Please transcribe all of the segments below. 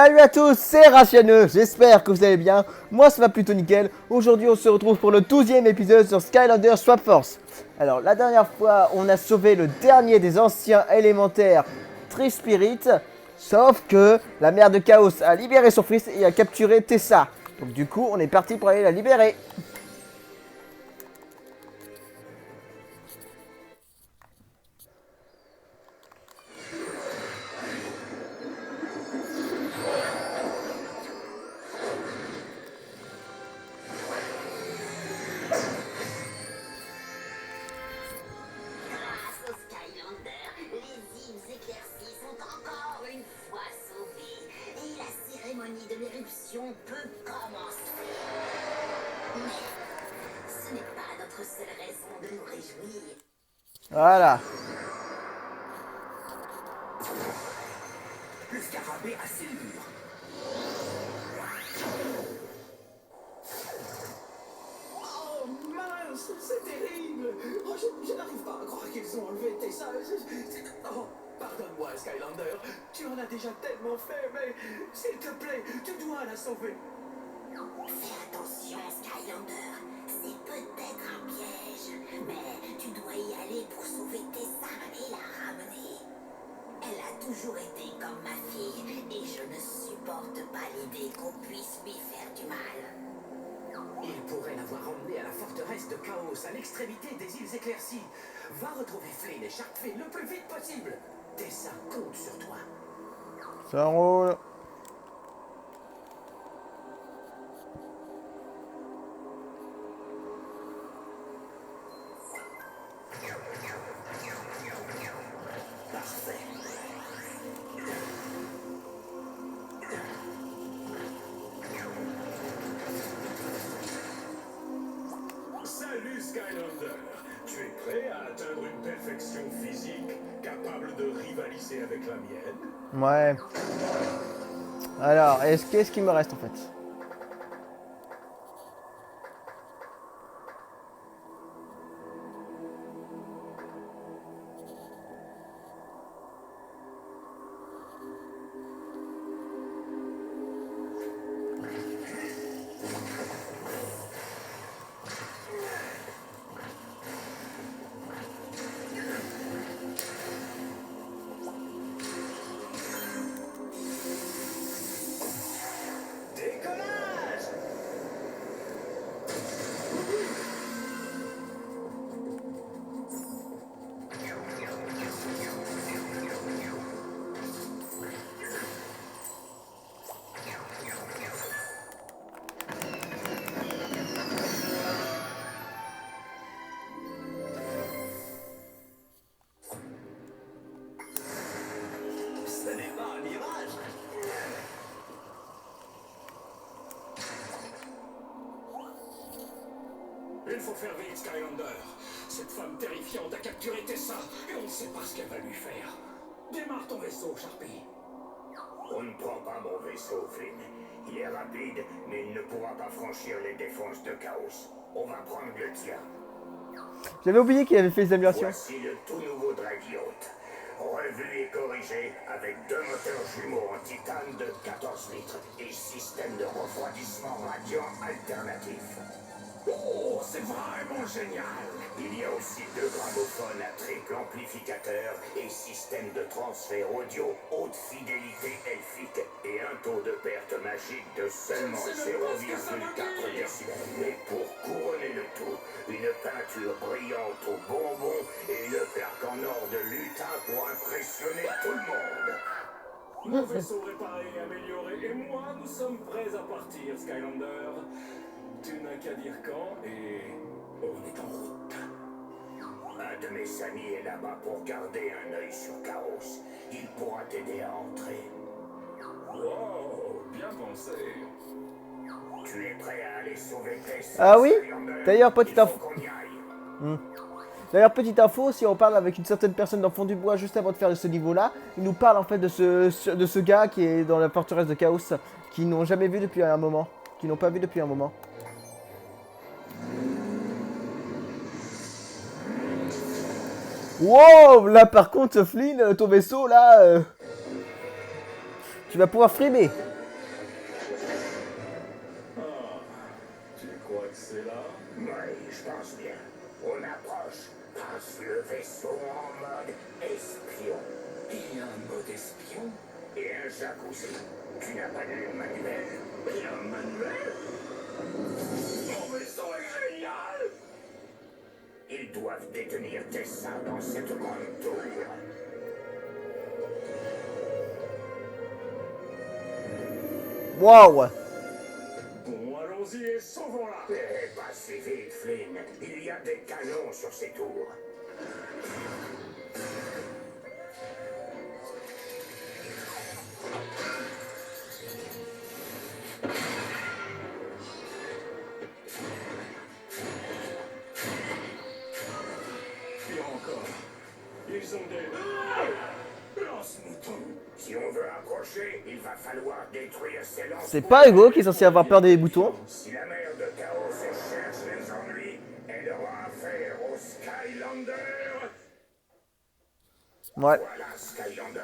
Salut à tous, c'est Ratianeux, j'espère que vous allez bien, moi ça va plutôt nickel. Aujourd'hui on se retrouve pour le 12e épisode sur Skylander Swap Force. Alors la dernière fois on a sauvé le dernier des anciens élémentaires Tri-Spirit, sauf que la mère de Chaos a libéré son fils et a capturé Tessa. Donc du coup on est parti pour aller la libérer. De l'éruption peut commencer. Mais ce n'est pas notre seule raison de nous réjouir. Voilà. Le scarabée a ses murs. Oh mince, c'est terrible. Oh, je n'arrive pas à croire qu'ils ont enlevé Tessa. Oh, pardonne-moi, Skylander. Tu en as déjà tellement fait, mais s'il te plaît, tu dois la sauver. Fais attention, Skylander. C'est peut-être un piège, mais tu dois y aller pour sauver Tessa et la ramener. Elle a toujours été comme ma fille et je ne supporte pas l'idée qu'on puisse lui faire du mal. Il pourrait l'avoir emmenée à la forteresse de Chaos, à l'extrémité des îles éclaircies. Va retrouver Flynn et Sharkfin le plus vite possible. Tessa compte sur toi. Ça roule. Parfait. Salut Skylander, tu es prêt à atteindre une perfection physique capable de rivaliser avec la mienne? Ouais. Alors, qu'est-ce qu'il me reste en fait? Décollage! Ce n'est pas un mirage. Il faut faire vite, Skylander. Cette femme terrifiante a capturé Tessa et on ne sait pas ce qu'elle va lui faire. Démarre ton vaisseau, Sharpie. On ne prend pas mon vaisseau, Flynn. Il est rapide, mais il ne pourra pas franchir les défenses de Chaos. On va prendre le tien. J'avais oublié qu'il avait fait les améliorations. Voici le tout nouveau Dragiote. Revu et corrigé avec 2 moteurs jumeaux en titane de 14 litres et système de refroidissement radiant alternatif. Oh, c'est vraiment génial! Il y a aussi 2 gramophones à triple amplificateur et système de transfert audio haute fidélité elfique et un taux de perte magique de seulement Je ne sais même pas ce que ça veut 0,4 dire. décibels. Mais pour couronner le tout, une peinture brillante au bonbon et une plaque en or de lutin pour impressionner tout le monde. Mon vaisseau réparé et amélioré et moi, nous sommes prêts à partir, Skylander. Tu n'as qu'à dire quand et on est en route. Un de mes amis est là-bas pour garder un œil sur Chaos. Il pourra t'aider à entrer. Wow, bien pensé. Tu es prêt à aller sauver Tess? Ah oui? Skylander? D'ailleurs, petite Il faut info. qu'on y aille. D'ailleurs, petite info, si on parle avec une certaine personne dans Fond du Bois juste avant de faire ce niveau-là, il nous parle en fait de ce gars qui est dans la forteresse de Chaos, qui n'ont jamais vu depuis un moment, qui n'ont pas vu depuis un moment. Wow, là par contre, Flynn, ton vaisseau, là, tu vas pouvoir frimer. jacuzzi. Tu n'as pas lu le manuel? Et un manuel? Mon vaisseau est génial! Ils doivent détenir Tessa dans cette grande tour. Waouh. Bon, allons-y et sauvons-la! Eh, pas si vite, Flynn. Il y a des canons sur ces tours. Pire encore, ils ont des... lance-moutons! Si on veut approcher, il va falloir détruire ces lances. C'est pas Hugo qui est censé avoir peur des boutons. Si la mère de Chaos cherche les ennuis, elle aura affaire aux Skylanders. Ouais. Voilà, Skylander.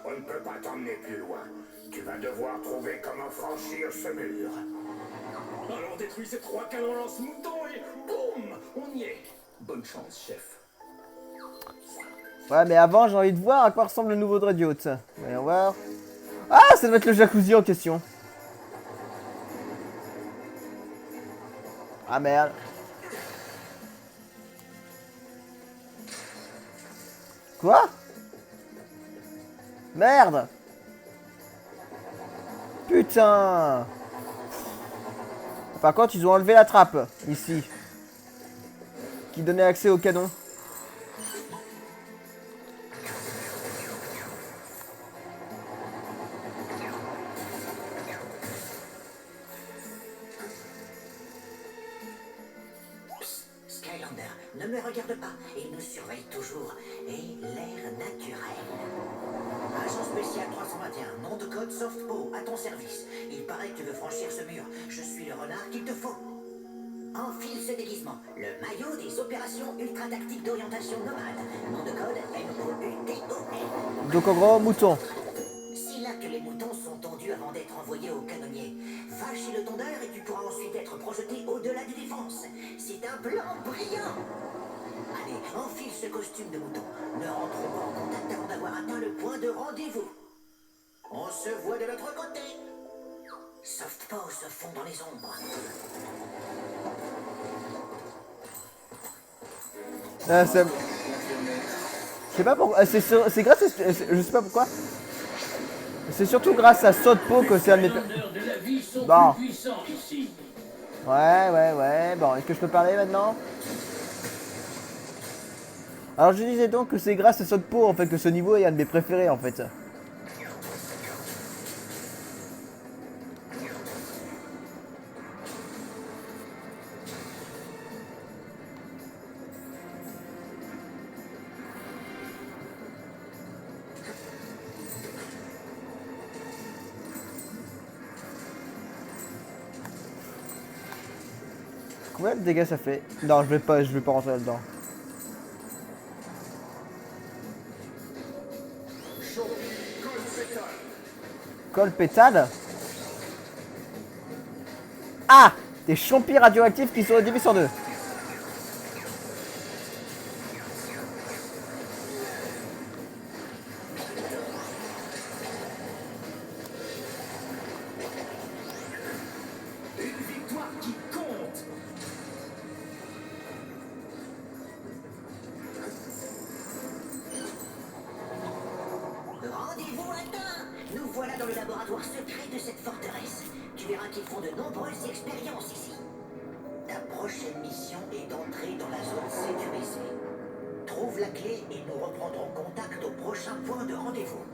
On ne peut pas t'emmener plus loin. Tu vas devoir trouver comment franchir ce mur. Alors détruis ces 3 canons lance-moutons et boum! On y est! Bonne chance, chef. Ouais, mais avant, j'ai envie de voir à quoi ressemble le nouveau Dreadnought. Voyons voir. Ah, ça doit être le jacuzzi en question. Ah merde. Quoi? Merde. Putain. Par contre, ils ont enlevé la trappe, ici. Qui donnait accès au canon. Skylander, ne me regarde pas. Il nous surveille toujours. Et l'air naturel. Agent spécial 321, nom de code Softpo, à ton service. Il paraît que tu veux franchir ce mur. Je suis le renard qu'il te faut. Enfile ce déguisement. Le maillot des opérations ultra-tactiques d'orientation nomade. Nom de code MOUTON. Donc en gros, mouton. C'est là que les moutons sont tondus avant d'être envoyés au canonnier. Va chez le tondeur et tu pourras ensuite être projeté au-delà des défenses. C'est un plan brillant. Allez, enfile ce costume de mouton. Ne rentrons pas en contact avant d'avoir atteint le point de rendez-vous. On se voit de l'autre côté. Softpaw se fond dans les ombres. Je sais pas pourquoi. C'est grâce à. Je sais pas pourquoi. C'est surtout grâce à Softpaw que c'est un de mes. Bon. Ouais. Bon, est-ce que je peux parler maintenant? Alors je disais donc que c'est grâce à Softpaw en fait que ce niveau est un de mes préférés en fait. Combien de dégâts ça fait? Non, je vais pas rentrer là-dedans. Colpétale. Ah! Des champis radioactifs qui sont divisés en deux. Une victoire qui compte! Rendez-vous atteint. Nous voilà dans le laboratoire secret de cette forteresse. Tu verras qu'ils font de nombreuses expériences ici. Ta prochaine mission est d'entrer dans la zone sécurisée. Trouve la clé et nous reprendrons contact au prochain point de rendez-vous.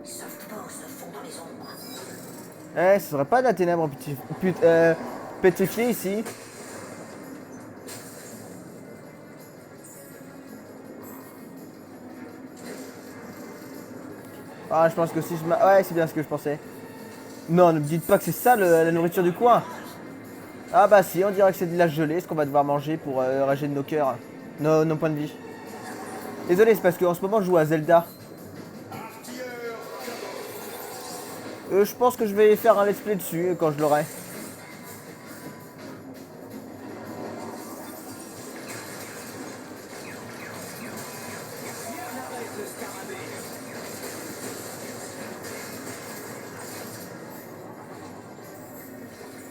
Softpaw se fond dans les ombres. Eh, ce serait pas de la ténèbre pétrifiée ici. Ah, je pense que si je m'a... Ouais, c'est bien ce que je pensais. Non, ne me dites pas que c'est ça la nourriture du coin. Ah bah si, on dirait que c'est de la gelée, ce qu'on va devoir manger pour régénérer nos cœurs. Nos points de vie. Désolé, c'est parce qu'en ce moment je joue à Zelda. Je pense que je vais faire un let's play dessus quand je l'aurai.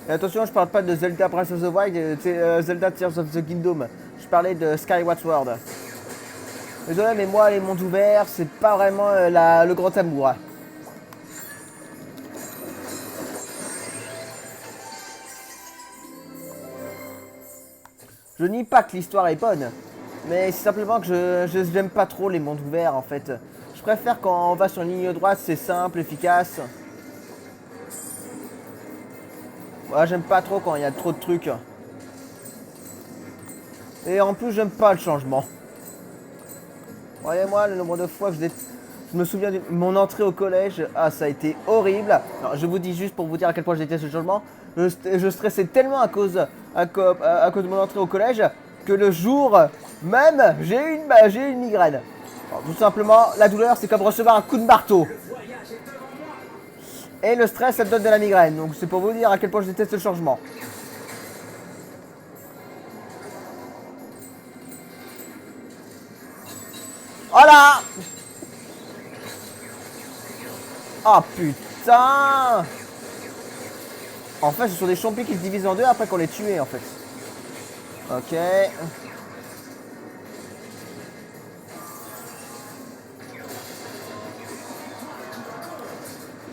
Et attention, je parle pas de Zelda Breath of the Wild, Zelda Tears of the Kingdom. Je parlais de Skyward Sword. Désolé, mais moi, les mondes ouverts, c'est pas vraiment le grand amour. Hein. Je nie pas que l'histoire est bonne, mais c'est simplement que je j'aime pas trop les mondes ouverts en fait. Je préfère quand on va sur une ligne droite, c'est simple, efficace. Moi, j'aime pas trop quand il y a trop de trucs. Et en plus, j'aime pas le changement. Voyez-moi le nombre de fois que je me souviens de mon entrée au collège. Ah, ça a été horrible. Non, je vous dis juste pour vous dire à quel point je déteste ce changement. Je stressais tellement à cause de mon entrée au collège que le jour même, j'ai eu une migraine. Alors, tout simplement, la douleur, c'est comme recevoir un coup de marteau. Et le stress, ça me donne de la migraine. Donc c'est pour vous dire à quel point je déteste le changement. Voilà. Oh putain. En fait, ce sont des champis qui se divisent en deux après qu'on les tué en fait. Ok.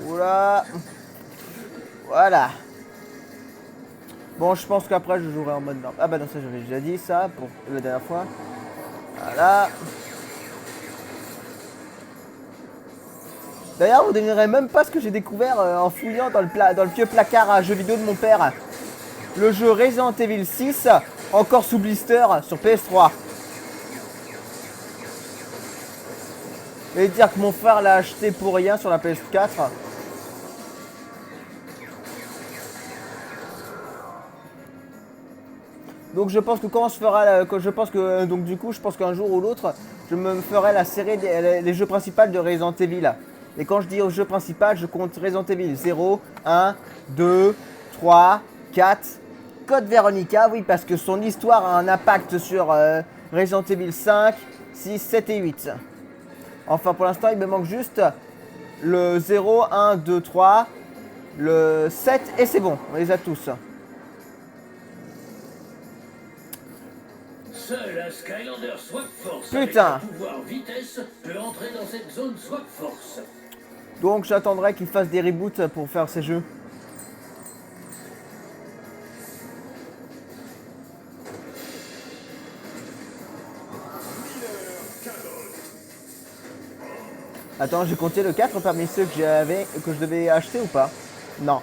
Oula. Voilà. Bon, je pense qu'après je jouerai en mode normal. Ah bah non, ça j'avais déjà dit ça pour la dernière fois. Voilà. D'ailleurs, vous ne devinerez même pas ce que j'ai découvert en fouillant dans le vieux placard à jeux vidéo de mon père. Le jeu Resident Evil 6, encore sous blister sur PS3. Et dire que mon frère l'a acheté pour rien sur la PS4. Donc je pense que quand on se fera, donc du coup je pense qu'un jour ou l'autre, je me ferai la série des jeux principaux de Resident Evil. Et quand je dis au jeu principal, je compte Resident Evil 0, 1, 2, 3, 4, Code Veronica, oui, parce que son histoire a un impact sur Resident Evil 5, 6, 7 et 8. Enfin, pour l'instant, il me manque juste le 0, 1, 2, 3, le 7 et c'est bon, on les a tous. Seul un Skylander Swap Force Putain. avec un pouvoir vitesse peut entrer dans cette zone Swap Force. Donc j'attendrai qu'il fasse des reboots pour faire ces jeux. Attends, j'ai compté le 4 parmi ceux que je devais acheter ou pas? Non.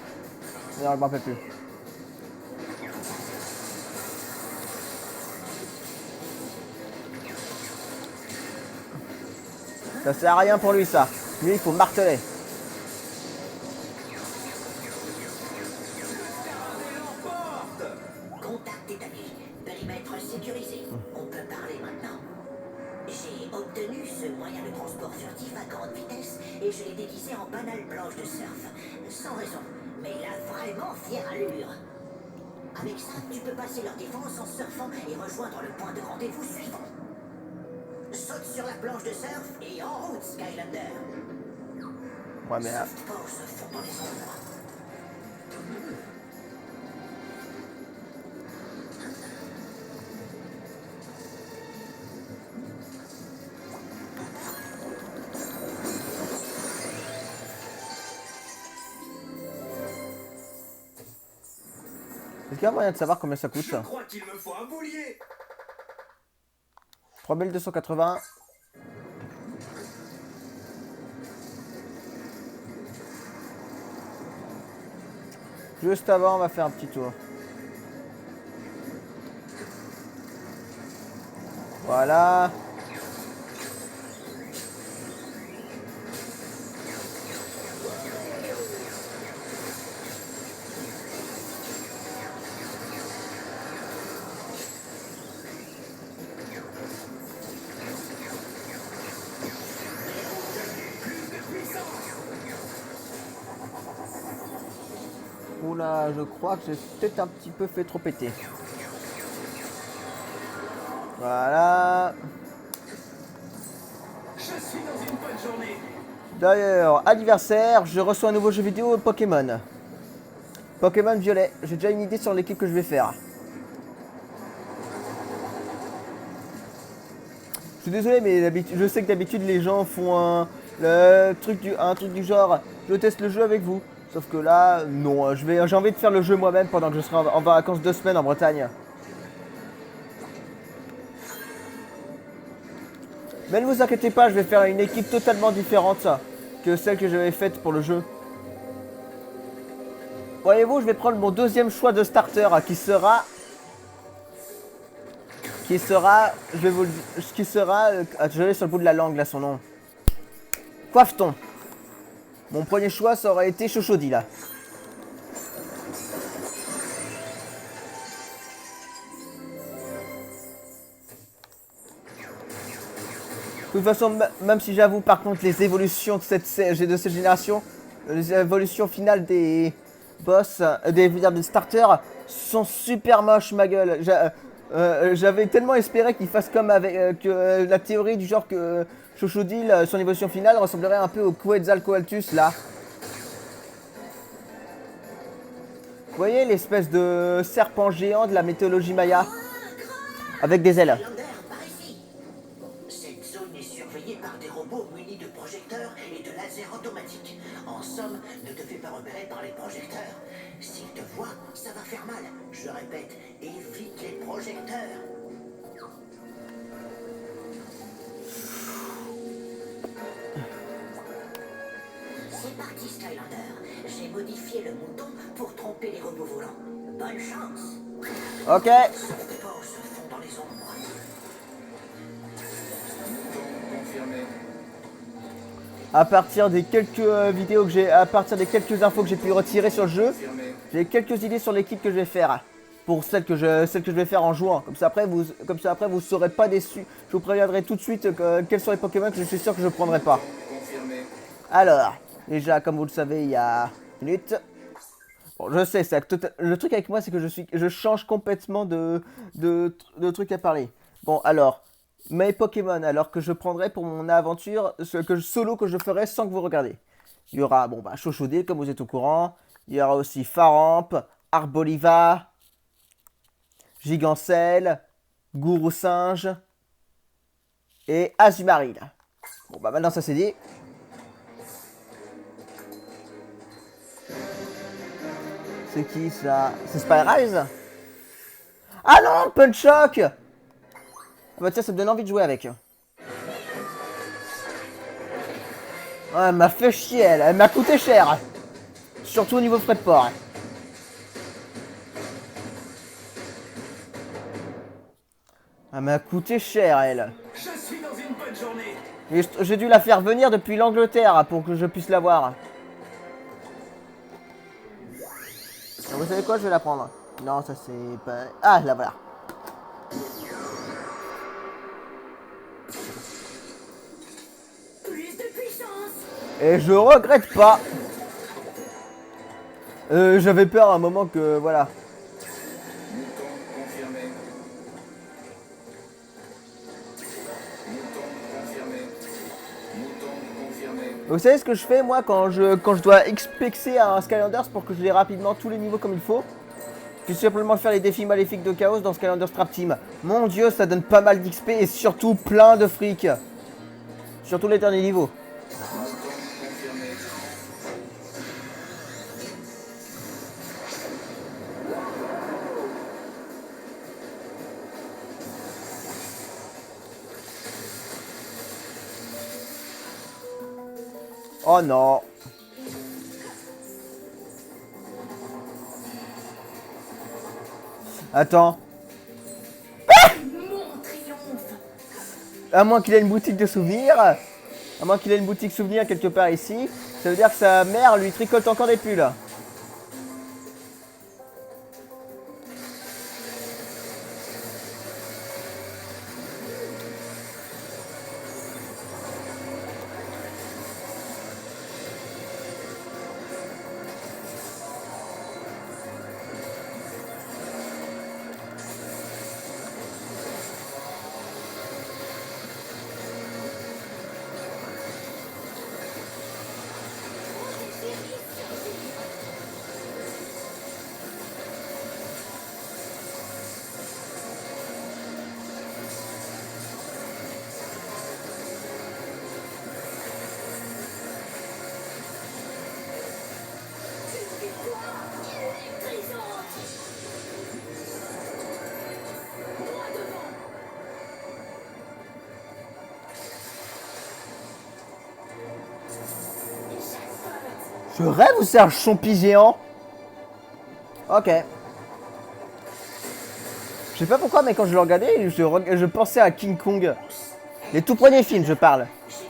Non, je m'en rappelle plus. Ça sert à rien pour lui ça. Lui il faut marteler. Contact établi. Périmètre sécurisé. On peut parler maintenant. J'ai obtenu ce moyen de transport furtif à grande vitesse et je l'ai déguisé en banale planche de surf. Sans raison, mais il a vraiment fière allure. Avec ça, tu peux passer leur défense en surfant et rejoindre le point de rendez-vous suivant. Saute sur la planche de surf et en route, Skylander. Ouais, mais là. Softport se fond dans les ombres. Est-ce qu'il y a moyen de savoir combien ça coûte Je ça? crois qu'il me faut un boulier. 3280. Juste avant, on va faire un petit tour. Voilà. Oula, je crois que j'ai peut-être un petit peu fait trop péter. Voilà. Je suis dans une bonne journée. D'ailleurs, anniversaire, je reçois un nouveau jeu vidéo Pokémon. Pokémon violet. J'ai déjà une idée sur l'équipe que je vais faire. Je suis désolé, mais je sais que d'habitude les gens font un truc du genre je teste le jeu avec vous. Sauf que là, non, j'ai envie de faire le jeu moi-même pendant que je serai en vacances 2 semaines en Bretagne. Mais ne vous inquiétez pas, je vais faire une équipe totalement différente que celle que j'avais faite pour le jeu. Voyez-vous, je vais prendre mon deuxième choix de starter qui sera, je vais vous le dire, je l'ai sur le bout de la langue là son nom. Coifton. Mon premier choix ça aurait été Chochodi là. De toute façon, même si j'avoue par contre les évolutions de cette génération, les évolutions finales des boss, des starters sont super moches ma gueule. J'avais tellement espéré qu'ils fassent comme avec la théorie du genre que Chochodil, son évolution finale ressemblerait un peu au Quetzalcoatlus là. Vous voyez l'espèce de serpent géant de la mythologie maya avec des ailes. Cette zone est surveillée par des robots munis de projecteurs et de lasers automatiques. En somme, ne te fais pas repérer par les projecteurs. S'ils te voient, ça va faire mal. Je répète, évite les projecteurs. C'est parti, Skylander. J'ai modifié le mouton pour tromper les robots volants. Bonne chance. Ok. Sauve pas au se fond dans les ombres. À partir des quelques vidéos que j'ai, à partir des quelques infos que j'ai pu retirer sur le jeu, j'ai quelques idées sur l'équipe que je vais faire. Pour celle que je vais faire en jouant. Comme ça après vous serez pas déçus. Je vous préviendrai tout de suite quels sont les Pokémon que je suis sûr que je prendrai pas. Alors, déjà comme vous le savez, il y a une minute. Bon, je sais, le truc avec moi c'est que je change complètement de truc à parler. Bon, alors, mes Pokémon, alors que je prendrai pour mon aventure, solo que je ferai sans que vous regardiez. Il y aura, bon bah, Chochodil, comme vous êtes au courant. Il y aura aussi Faramp, Arboliva, Gigancel, Gourou Singe et Azumarill. Bon bah maintenant ça c'est dit. C'est qui ça? C'est Spyrise? Ah non, Punchok! Ah bah tiens, ça me donne envie de jouer avec. Ouais, elle m'a fait chier, elle m'a coûté cher. Surtout au niveau frais de port. Elle m'a coûté cher, elle. Je suis dans une bonne journée. Et j'ai dû la faire venir depuis l'Angleterre pour que je puisse la voir. Alors, vous savez quoi, je vais la prendre. Non, ça c'est pas... Ah, la voilà. Plus de puissance. Et je regrette pas. J'avais peur à un moment que... Voilà. Vous savez ce que je fais moi quand je dois XPXer un Skylanders pour que je l'ai rapidement tous les niveaux comme il faut? Je vais simplement faire les défis maléfiques de chaos dans Skylanders Trap Team. Mon dieu, ça donne pas mal d'XP et surtout plein de fric. Surtout les derniers niveaux. Oh non. Attends. Mon triomphe. À moins qu'il ait une boutique de souvenirs. À moins qu'il ait une boutique souvenir quelque part ici. Ça veut dire que sa mère lui tricote encore des pulls. Je rêve ou c'est un champi géant? Ok. Je sais pas pourquoi, mais quand je le regardais, je pensais à King Kong. Les tout premiers films, je parle.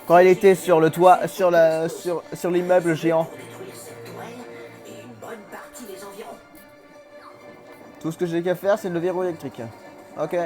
Quand il était sur le toit, sur l'immeuble géant. Pour détruire cette tourelle et une bonne partie des environs. Tout ce que j'ai qu'à faire, c'est le verrou électrique. Ok.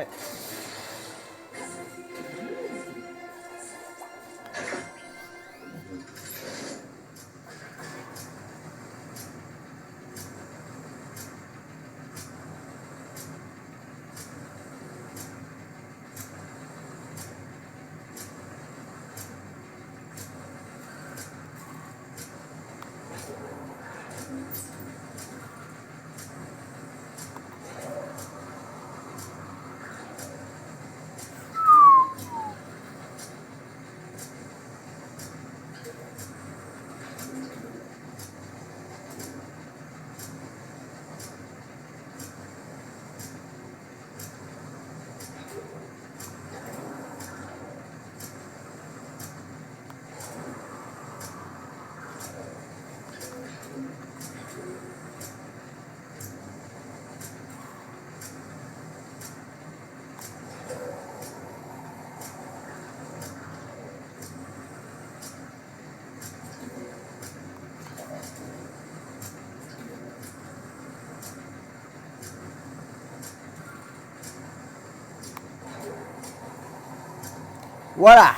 Voilà.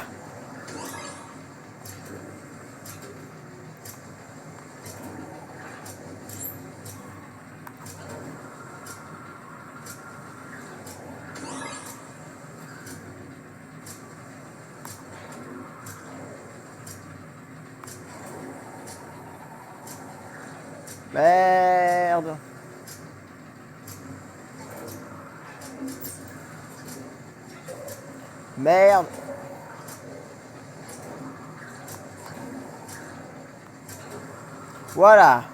Merde. Merde. Voilà.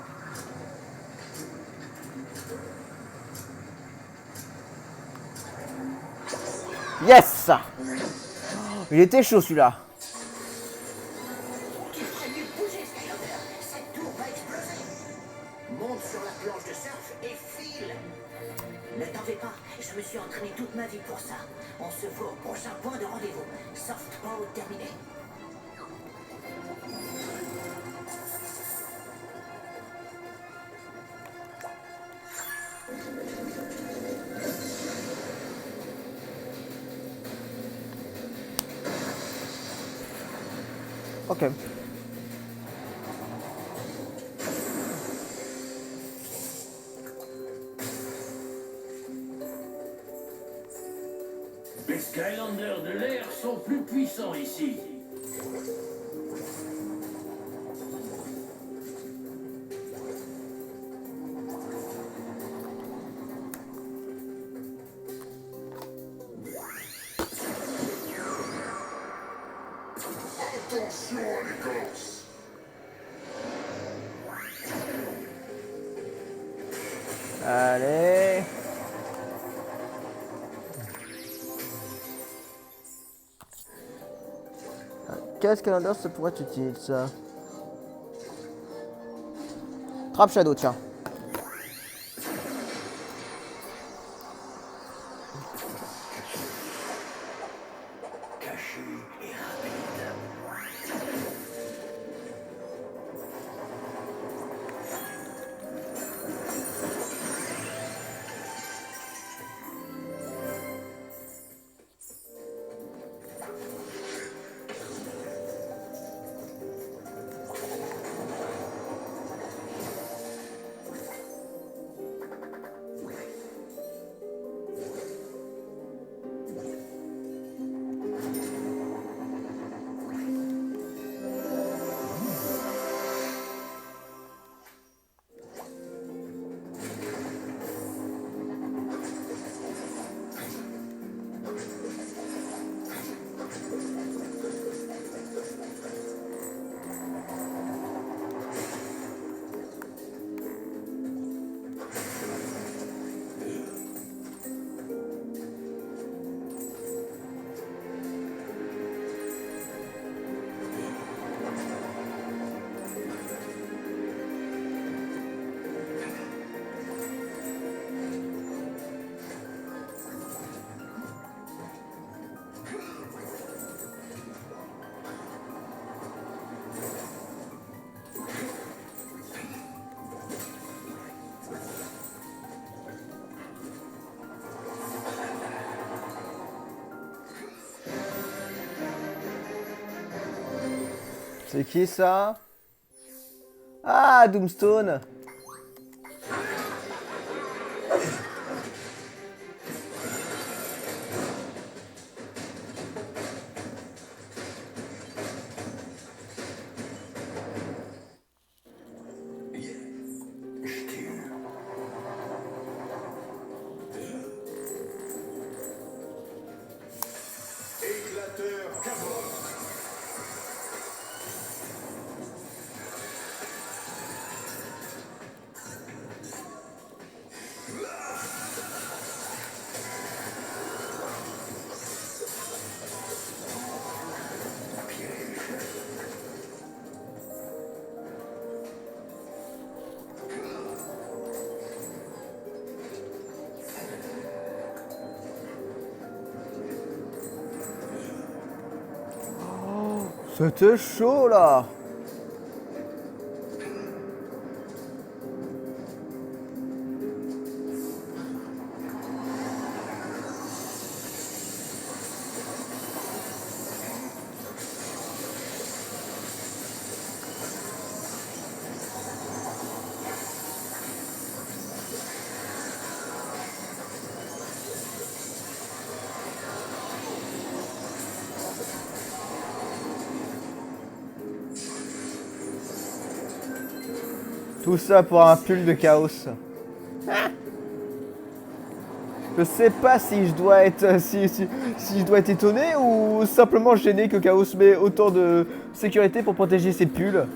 Yes. Il était chaud celui-là. Tu ferais mieux de bouger, Skylander. Cette tour va exploser. Monte sur la planche de surf et file. Ne t'en fais pas, je me suis entraîné toute ma vie pour ça. On se voit au prochain point de rendez-vous. Softball terminé. Ok. Les Skylanders de l'air sont plus puissants ici. Attention à l'écorce. Allez. Quel Skylander ça pourrait être utile ça? Trap Shadow, tiens. Caché et rapide. C'est qui ça? Ah, Doomstone. Éclateur carbone. C'était chaud là. Tout ça pour un pull de chaos. Je sais pas si je dois être si je dois être étonné ou simplement gêné que Chaos met autant de sécurité pour protéger ses pulls.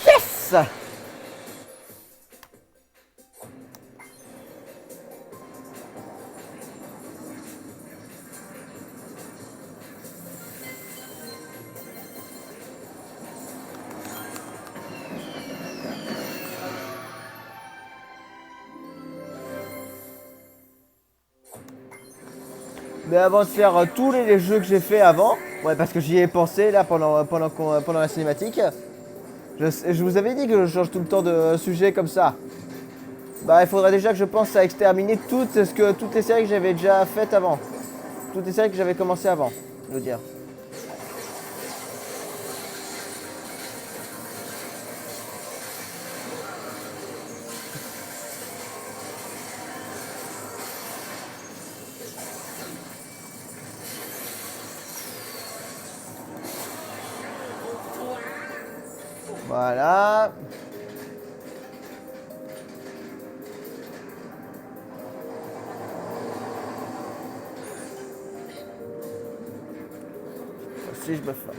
Yes! Mais avant de faire tous les jeux que j'ai fait avant, ouais, parce que j'y ai pensé là pendant la cinématique, je vous avais dit que je change tout le temps de sujet comme ça. Bah, il faudrait déjà que je pense à exterminer toutes les séries que j'avais déjà faites avant. Toutes les séries que j'avais commencé avant, je veux dire. Voilà. Si je me fais.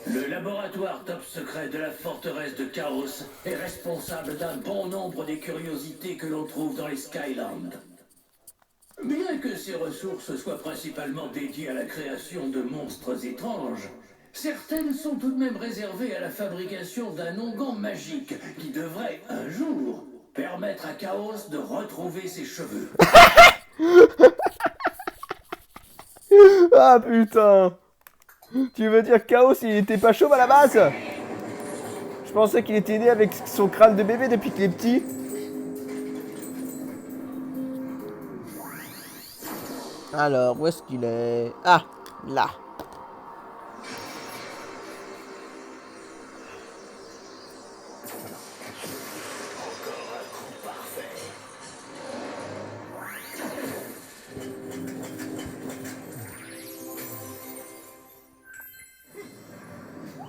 Le laboratoire top secret de la forteresse de Chaos est responsable d'un bon nombre des curiosités que l'on trouve dans les Skylands. Bien que ces ressources soient principalement dédiées à la création de monstres étranges, certaines sont tout de même réservées à la fabrication d'un onguent magique qui devrait, un jour, permettre à Chaos de retrouver ses cheveux. Ah putain! Tu veux dire Chaos, il était pas chauve à la base? Je pensais qu'il était né avec son crâne de bébé depuis qu'il est petit. Alors, où est-ce qu'il est? Ah, là.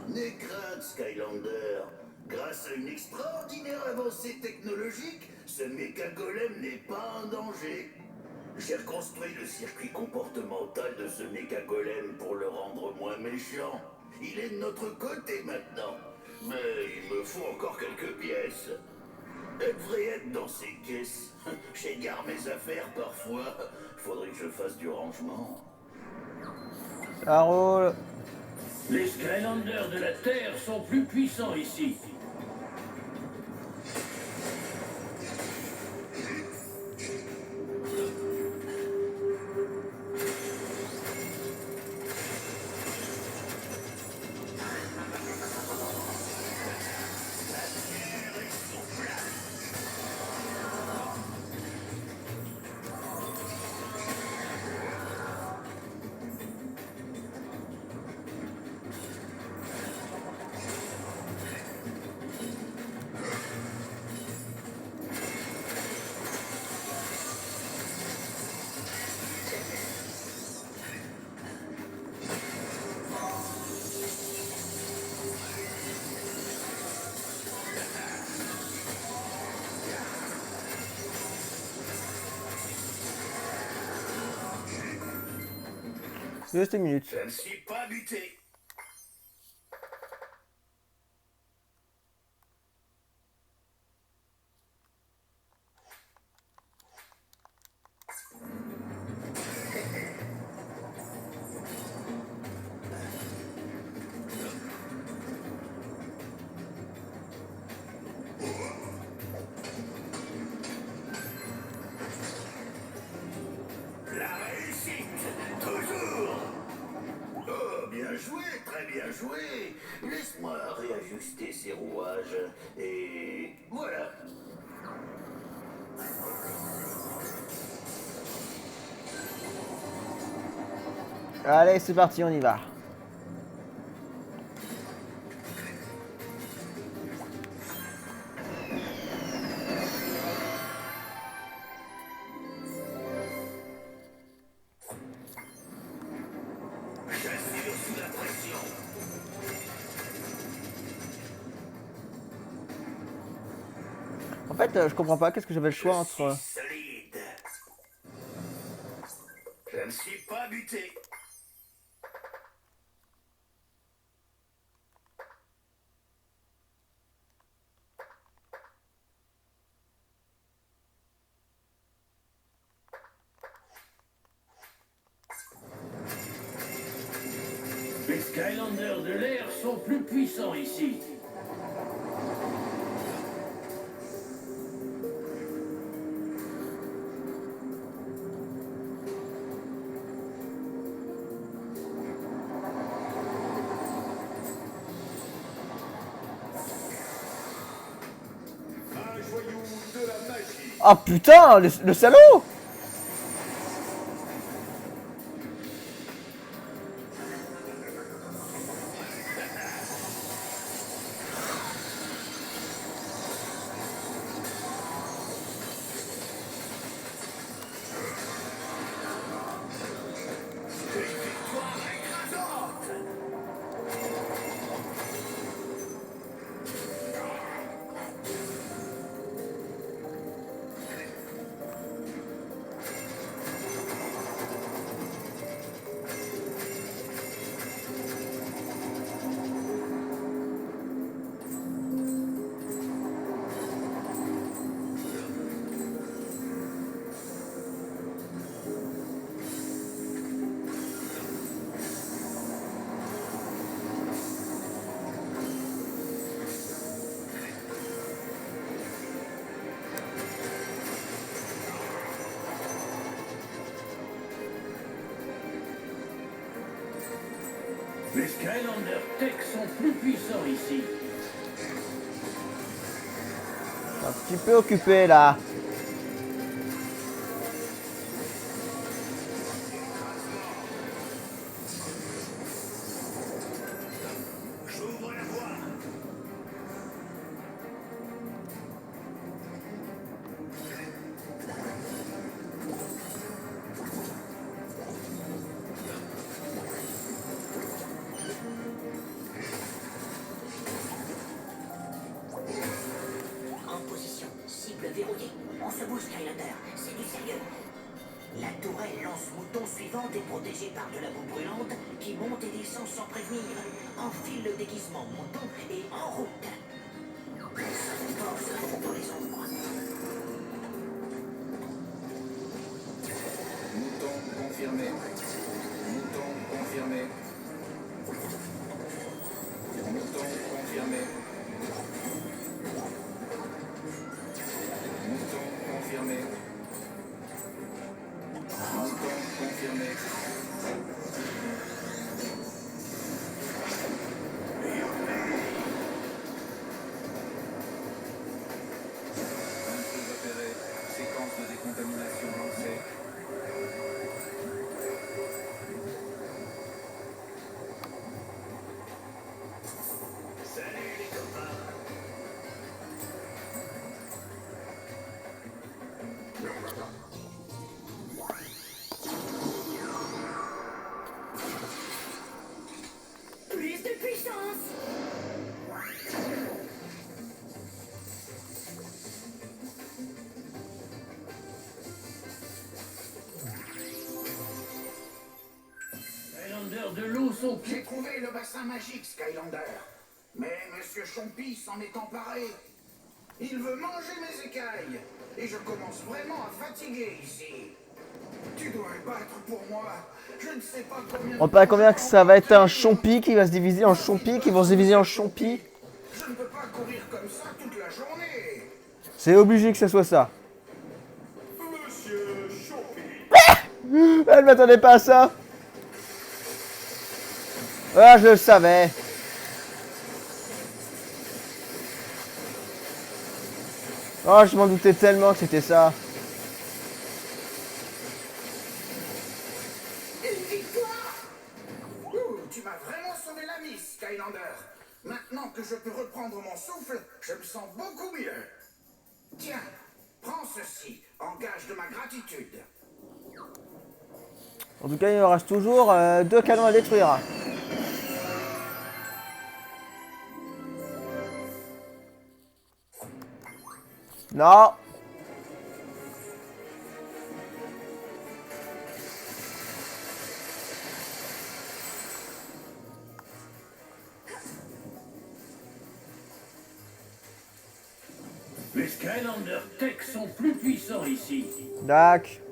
N'aie crainte, Skylander. Grâce à une extraordinaire avancée technologique, ce méca-golem n'est pas en danger. J'ai reconstruit le circuit comportemental de ce méca-golem pour le rendre moins méchant. Il est de notre côté maintenant. Mais il me faut encore quelques pièces. Elle devrait être dans ces caisses. J'égare mes affaires parfois. Faudrait que je fasse du rangement. Ça roule. Les Skylanders de la Terre sont plus puissants ici. Juste une minute. Je ne suis pas buté. La réussite, toujours. Oh, bien joué, très bien joué. Laisse-moi réajuster ces rouages. Et voilà. Allez, c'est parti, on y va. J'assure sous la pression. En fait, je comprends pas. Qu'est-ce que j'avais le choix entre... Je suis solide. Je ne suis pas buté. Les Skylanders de l'air sont plus puissants ici. Un joyau de la magie. Ah putain, le salaud! Les Skylander Tech sont plus puissants ici. Un petit peu occupé là. J'ouvre la voie. En position, cible verrouillée. On se bouge, Skylander. C'est du sérieux. La tourelle lance-mouton suivante est protégée par de la boue brûlante qui monte et descend sans prévenir. Enfile le déguisement mouton et en route. Ça force dans les ombres. Mouton confirmé. Mouton confirmé. Mouton confirmé. Mouton confirmé. Mouton confirmé. Intruse opérée. Séquence de décontamination lancée. Salut les copains. Plus de puissance! Skylander de l'eau sont J'ai trouvé le bassin magique, Skylander. Mais Monsieur Chompy s'en est emparé. Il veut manger mes écailles. Et je commence vraiment à fatiguer ici. Tu dois le battre pour moi. Je ne sais pas combien... On parle combien que ça va être un chompi qui va se diviser en chompi qui vont se diviser en chompi. Je ne peux pas courir comme ça toute la journée. C'est obligé que ce soit ça. Monsieur Chompy. Elle m'attendait pas à ça. Ah, je le savais. Oh, je m'en doutais tellement que c'était ça. Une victoire! Ouh, tu m'as vraiment sauvé la mise, Skylander. Maintenant que je peux reprendre mon souffle, je me sens beaucoup mieux. Tiens, prends ceci, en gage de ma gratitude. En tout cas, il me reste toujours 2 canons à détruire. Non. Les Skylander Tech sont plus puissants ici. Dac.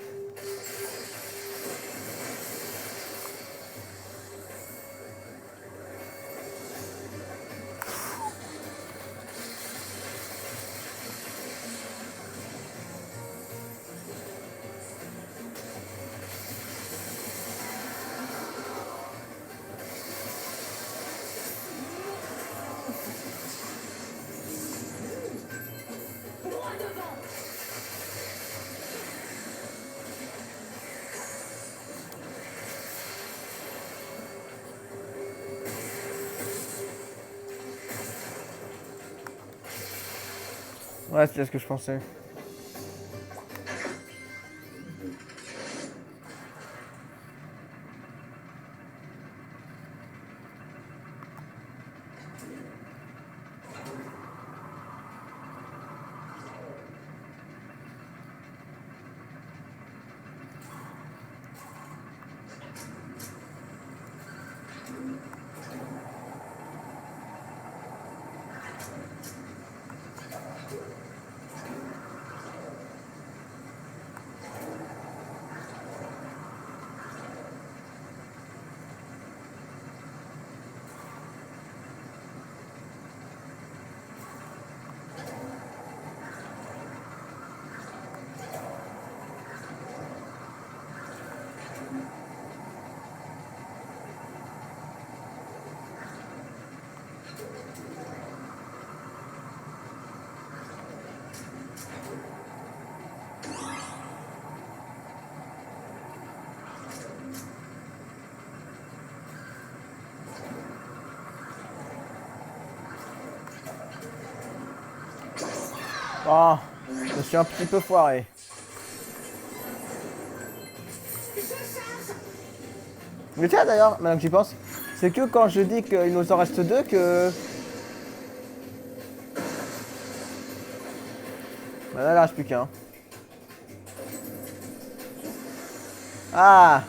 Droit devant! Ouais, c'est ce que je pensais. Oh, je me suis un petit peu foiré. Mais tiens d'ailleurs, maintenant que j'y pense, c'est que quand je dis qu'il nous en reste 2 que... Bah là, il en reste plus qu'un. Ah!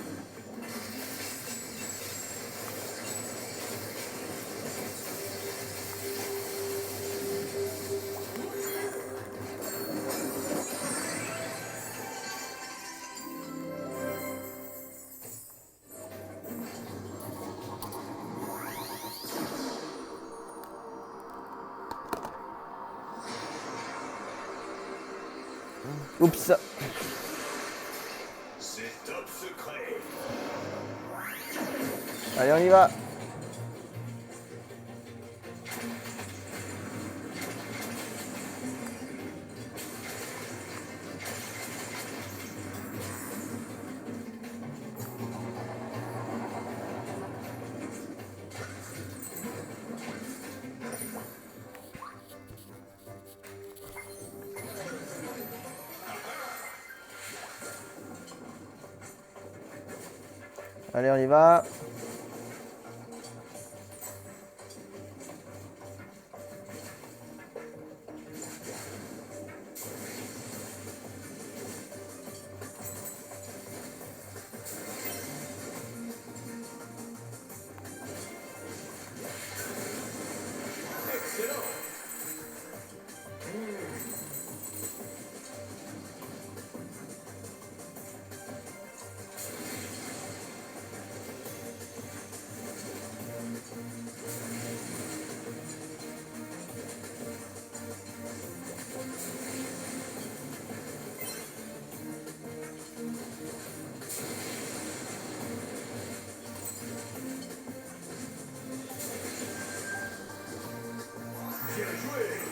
Oups. C'est top secret. Allez, on y va. Allez, on y va. Bien joué.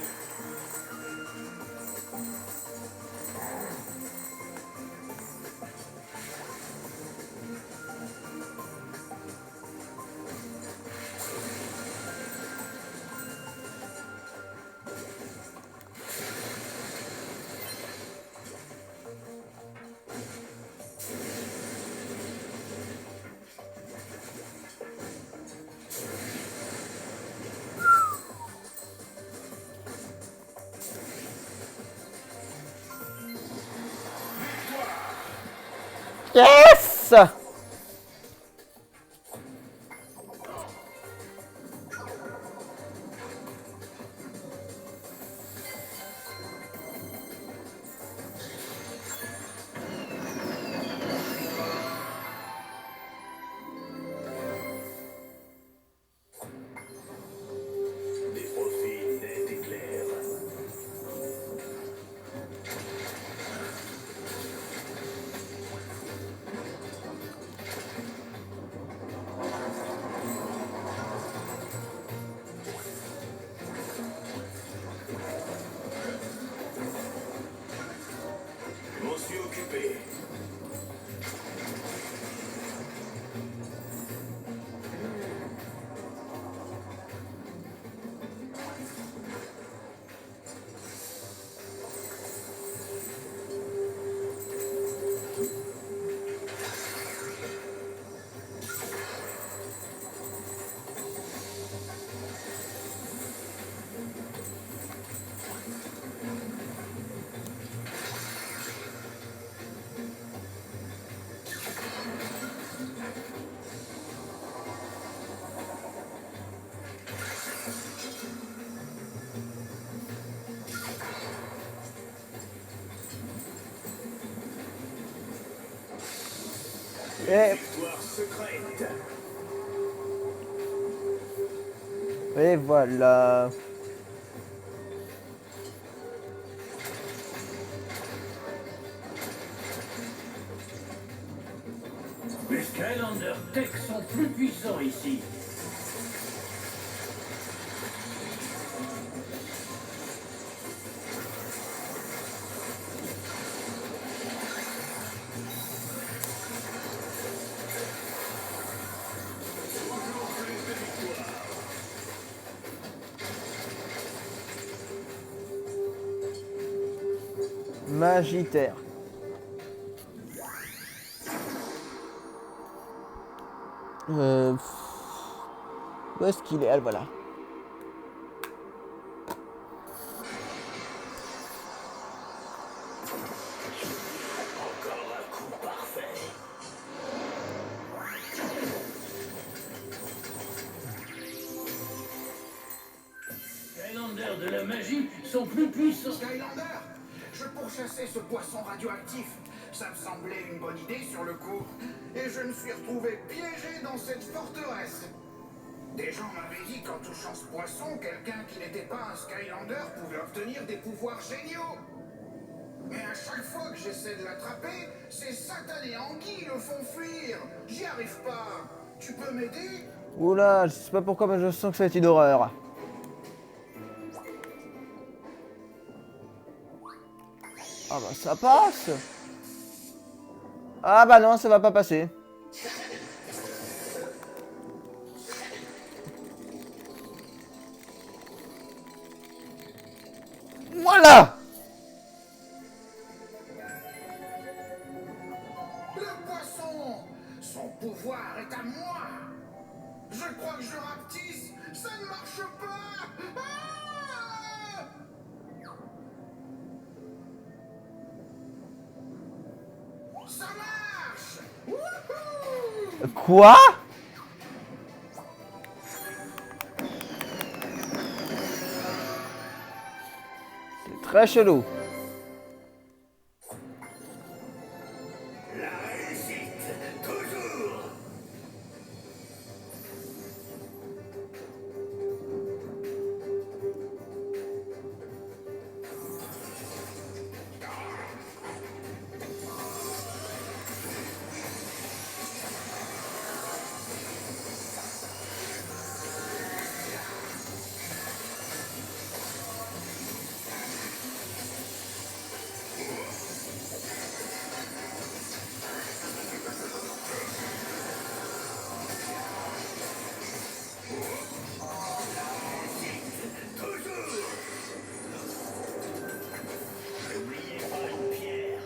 Yes! Des profils nets et clairs. Je m'en suis occupé. Et, Victoire secrète. et voilà. Les Skylander Tech sont plus puissants ici. Magitaire. Où est-ce qu'il est? Ah, voilà. Encore un coup parfait. Skylanders de la magie sont plus puissants. Skylander, je pourchassais ce poisson radioactif. Ça me semblait une bonne idée sur le coup. Et je me suis retrouvé piégé dans cette forteresse. Des gens m'avaient dit qu'en touchant ce poisson, quelqu'un qui n'était pas un Skylander pouvait obtenir des pouvoirs géniaux. Mais à chaque fois que j'essaie de l'attraper, ces satanés anguilles le font fuir. J'y arrive pas. Tu peux m'aider? Oula, je sais pas pourquoi, mais je sens que ça va être une horreur. Ah bah ça passe. Ah bah non, ça va pas passer. Voilà. Le poisson! Son pouvoir est à moi! Je crois que je rapetisse! Ça ne marche pas! Ah! Ça marche! Wouhou! Quoi? C'est très chelou. La réussite, toujours. N'oubliez pas une pierre.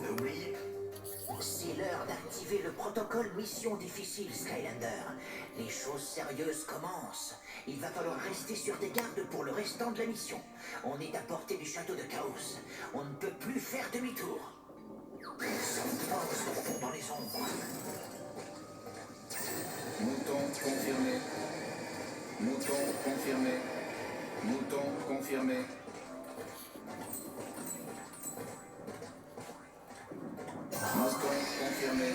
N'oubliez C'est l'heure d'activer le protocole mission difficile, Skylander. Les choses sérieuses commencent. Il va falloir rester sur tes gardes pour le restant de la mission. On est à portée du château de Chaos. On ne peut plus faire demi-tour. Son force se fond dans les ombres. Mouton confirmé. Mouton confirmé. Mouton confirmé. Mouton confirmé.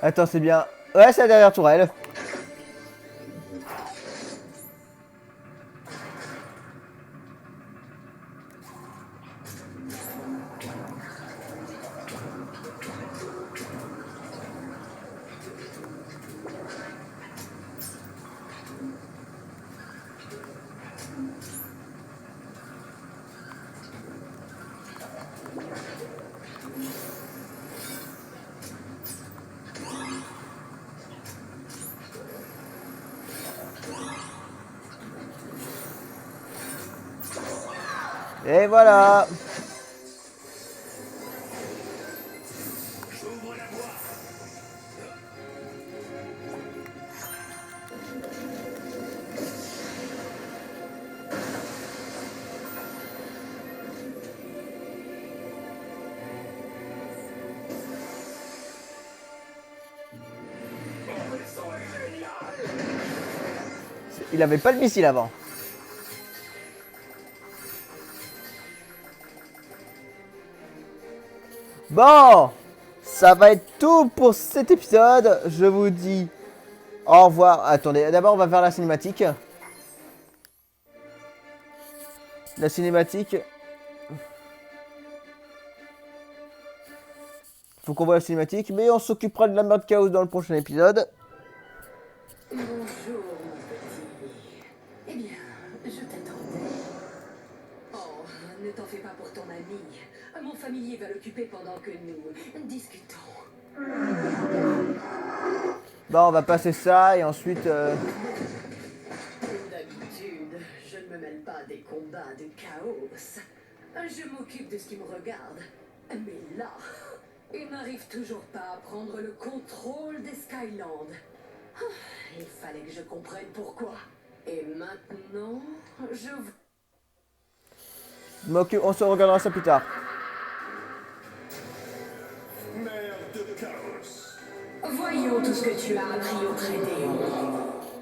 Attends, c'est bien. Ouais, c'est la dernière tourelle. Et voilà. J'ouvre la voie. Il avait pas le missile avant. Bon, ça va être tout pour cet épisode. Je vous dis au revoir. Attendez, d'abord on va faire la cinématique. La cinématique. Faut qu'on voit la cinématique, mais on s'occupera de la merde chaos dans le prochain épisode. Bonjour, mon petit. Eh bien, je t'attendais. Oh, ne t'en fais pas pour ton ami. Mon familier va l'occuper pendant que nous discutons. Bon, on va passer ça et ensuite... D'habitude, je ne me mêle pas des combats de chaos. Je m'occupe de ce qui me regarde. Mais là, il n'arrive toujours pas à prendre le contrôle des Skylands. Il fallait que je comprenne pourquoi. Et maintenant, on se regardera ça plus tard. Merde de chaos. voyons tout ce que tu as appris au Crédéon.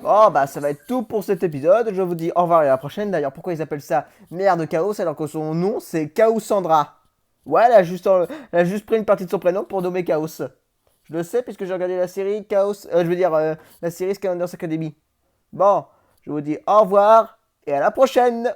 Bon, bah ça va être tout pour cet épisode. Je vous dis au revoir et à la prochaine. D'ailleurs, pourquoi ils appellent ça Mère de Chaos alors que son nom c'est Chaosandra. Ouais, elle a juste pris une partie de son prénom pour nommer Chaos. Je le sais puisque j'ai regardé la série Chaos... la série Skylanders Academy. Bon, je vous dis au revoir et à la prochaine.